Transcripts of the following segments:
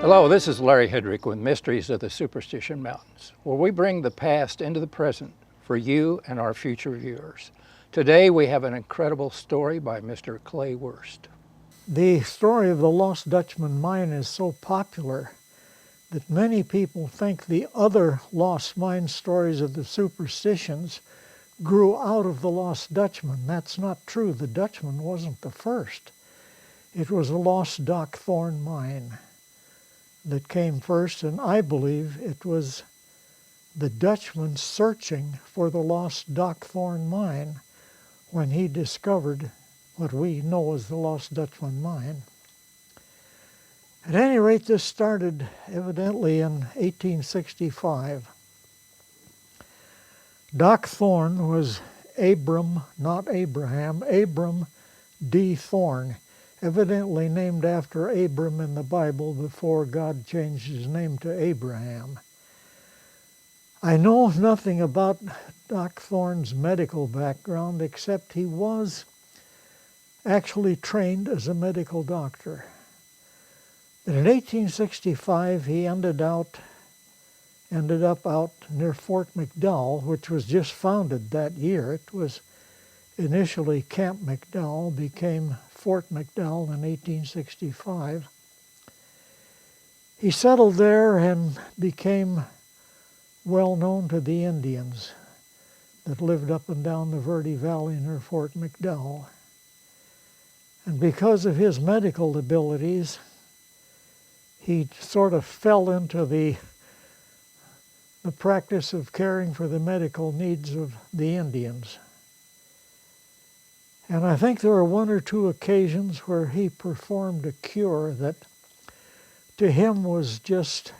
Hello, this is Larry Hedrick with Mysteries of the Superstition Mountains, where we bring the past into the present for you and our future viewers. Today we have an incredible story by Mr. Clay Wurst. The story of the Lost Dutchman Mine is so popular that many people think the other lost mine stories of the superstitions grew out of the Lost Dutchman. That's not true. The Dutchman wasn't the first. It was the Lost Doctor Thorne mine that came first, and I believe it was the Dutchman searching for the lost Doctor Thorne mine when he discovered what we know as the Lost Dutchman Mine. At any rate, this started evidently in 1865. Doctor Thorne was Abram, not Abraham, Abram D. Thorne, evidently named after Abram in the Bible before God changed his name to Abraham. I know nothing about Doctor Thorne's medical background except he was actually trained as a medical doctor. But in 1865, he ended up out near Fort McDowell, which was just founded that year. It was initially Camp McDowell, became Fort McDowell in 1865. He settled there and became well known to the Indians that lived up and down the Verde Valley near Fort McDowell. And because of his medical abilities, he sort of fell into the practice of caring for the medical needs of the Indians. And I think there were one or two occasions where he performed a cure that to him was just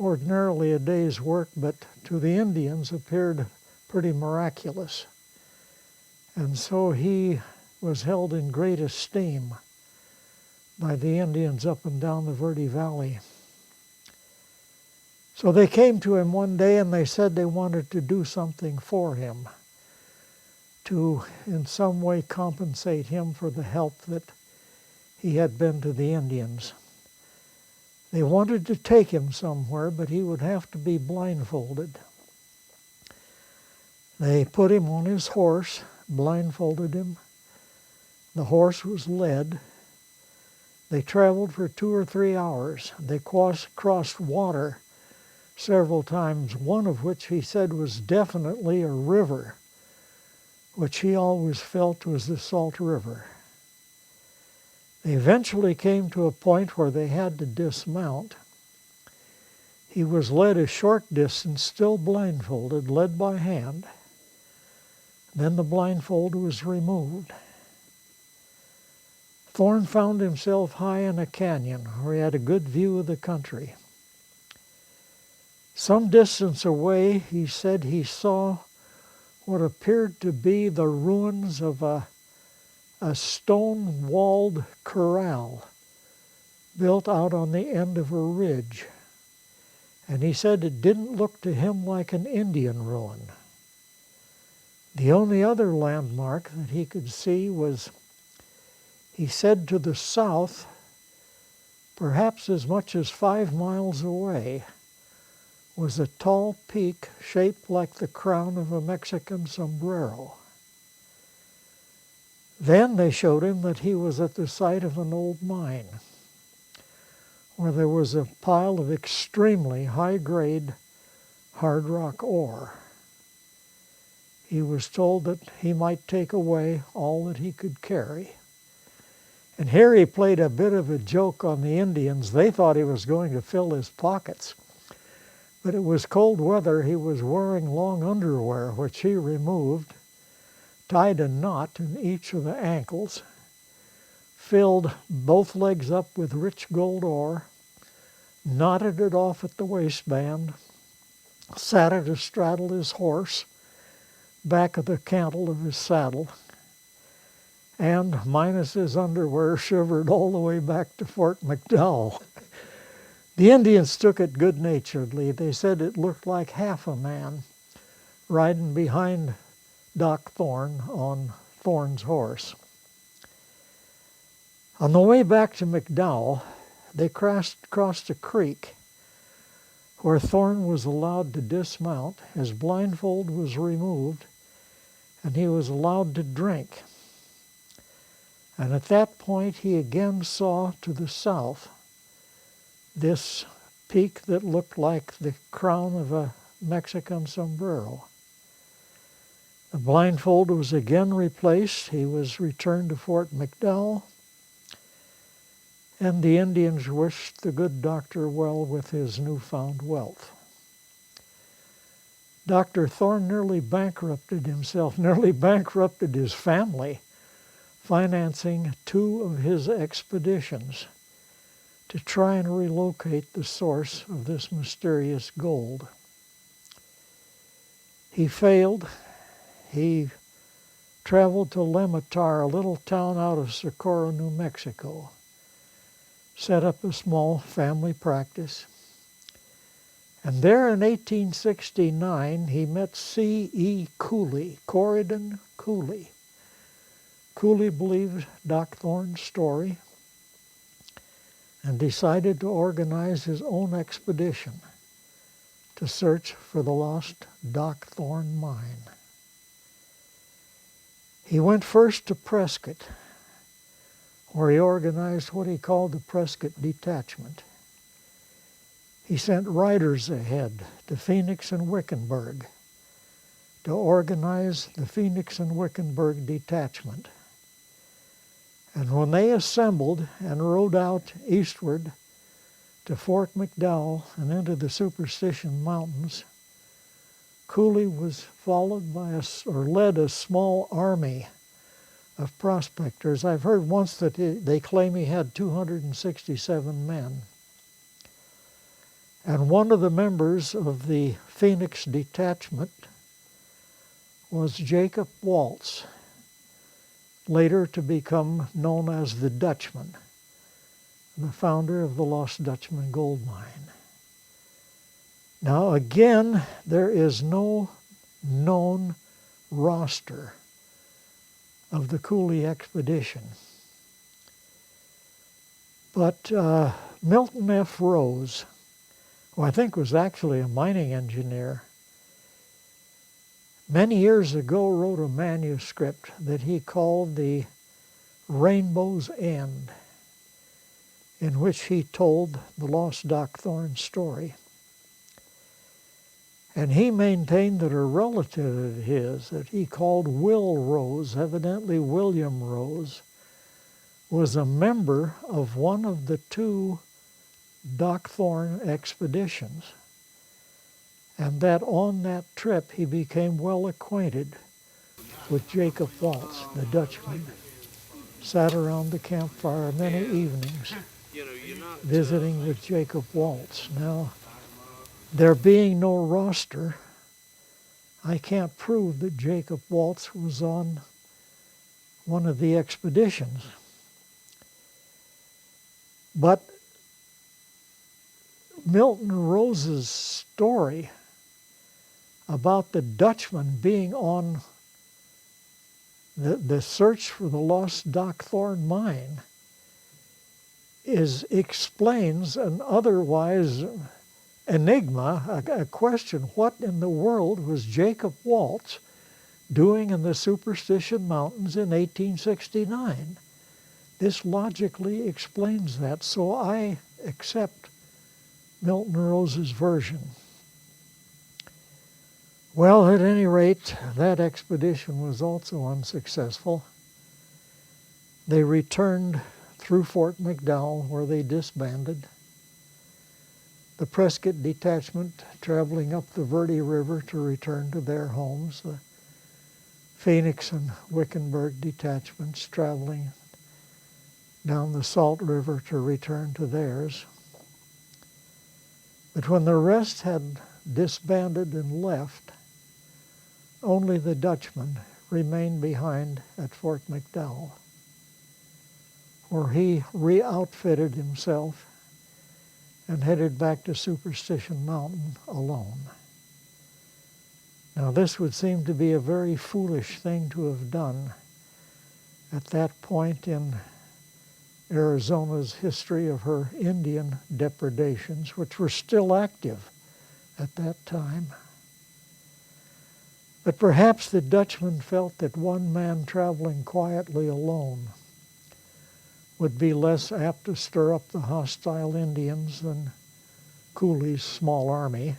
ordinarily a day's work, but to the Indians appeared pretty miraculous. And so he was held in great esteem by the Indians up and down the Verde Valley. So they came to him one day and they said they wanted to do something for him to in some way compensate him for the help that he had been to the Indians. They wanted to take him somewhere, but he would have to be blindfolded. They put him on his horse, blindfolded him. The horse was led. They traveled for 2 or 3 hours. They crossed water several times, one of which he said was definitely a river, which he always felt was the Salt River. They eventually came to a point where they had to dismount. He was led a short distance, still blindfolded, led by hand. Then the blindfold was removed. Thorne found himself high in a canyon where he had a good view of the country. Some distance away, he said he saw what appeared to be the ruins of a stone-walled corral built out on the end of a ridge. And he said it didn't look to him like an Indian ruin. The only other landmark that he could see was, he said, to the south, perhaps as much as 5 miles away, was a tall peak shaped like the crown of a Mexican sombrero. Then they showed him that he was at the site of an old mine, where there was a pile of extremely high-grade hard rock ore. He was told that he might take away all that he could carry. And here he played a bit of a joke on the Indians. They thought he was going to fill his pockets. But it was cold weather. He was wearing long underwear, which he removed, tied a knot in each of the ankles, filled both legs up with rich gold ore, knotted it off at the waistband, sat it astraddle his horse, back of the cantle of his saddle, and, minus his underwear, shivered all the way back to Fort McDowell. The Indians took it good-naturedly. They said it looked like half a man riding behind Doc Thorne on Thorne's horse. On the way back to McDowell, they crossed a creek where Thorne was allowed to dismount. His blindfold was removed, and he was allowed to drink. And at that point, he again saw to the south this peak that looked like the crown of a Mexican sombrero. The blindfold was again replaced. He was returned to Fort McDowell, and the Indians wished the good doctor well with his newfound wealth. Dr. Thorne nearly bankrupted himself, nearly bankrupted his family, financing 2 of his expeditions to try and relocate the source of this mysterious gold. He failed. He traveled to Lematar, a little town out of Socorro, New Mexico, set up a small family practice. And there in 1869, he met C.E. Cooley, Corydon Cooley. Cooley believed Doc Thorne's story and decided to organize his own expedition to search for the lost Doc Thorne mine. He went first to Prescott, where he organized what he called the Prescott Detachment. He sent riders ahead to Phoenix and Wickenburg to organize the Phoenix and Wickenburg Detachment. And when they assembled and rode out eastward to Fort McDowell and into the Superstition Mountains, Cooley was followed by led a small army of prospectors. I've heard once that they claim he had 267 men. And one of the members of the Phoenix Detachment was Jacob Waltz, later to become known as the Dutchman, the founder of the Lost Dutchman gold mine. Now again, there is no known roster of the Cooley expedition. But Milton F. Rose, who I think was actually a mining engineer, many years ago wrote a manuscript that he called the Rainbow's End, in which he told the lost Doc Thorne story. And he maintained that a relative of his, that he called Will Rose, evidently William Rose, was a member of one of the 2 Doc Thorne expeditions, and that on that trip he became well acquainted with Jacob Waltz, the Dutchman, sat around the campfire many evenings visiting with Jacob Waltz. Now, there being no roster, I can't prove that Jacob Waltz was on one of the expeditions. But Milton Rose's story about the Dutchman being on the search for the lost Doc Thorne mine explains an otherwise enigma, a question. What in the world was Jacob Waltz doing in the Superstition Mountains in 1869? This logically explains that, so I accept Milton Rose's version. Well, at any rate, that expedition was also unsuccessful. They returned through Fort McDowell, where they disbanded. The Prescott Detachment traveling up the Verde River to return to their homes. The Phoenix and Wickenburg detachments traveling down the Salt River to return to theirs. But when the rest had disbanded and left, only the Dutchman remained behind at Fort McDowell, where he re-outfitted himself and headed back to Superstition Mountain alone. Now, this would seem to be a very foolish thing to have done at that point in Arizona's history of her Indian depredations, which were still active at that time. But perhaps the Dutchman felt that one man traveling quietly alone would be less apt to stir up the hostile Indians than Cooley's small army.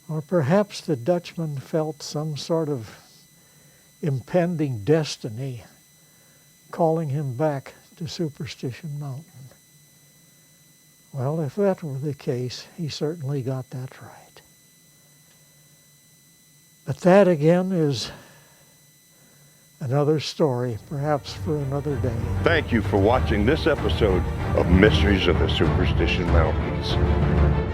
Or perhaps the Dutchman felt some sort of impending destiny calling him back to Superstition Mountain. Well, if that were the case, he certainly got that right. But that again is another story, perhaps for another day. Thank you for watching this episode of Mysteries of the Superstition Mountains.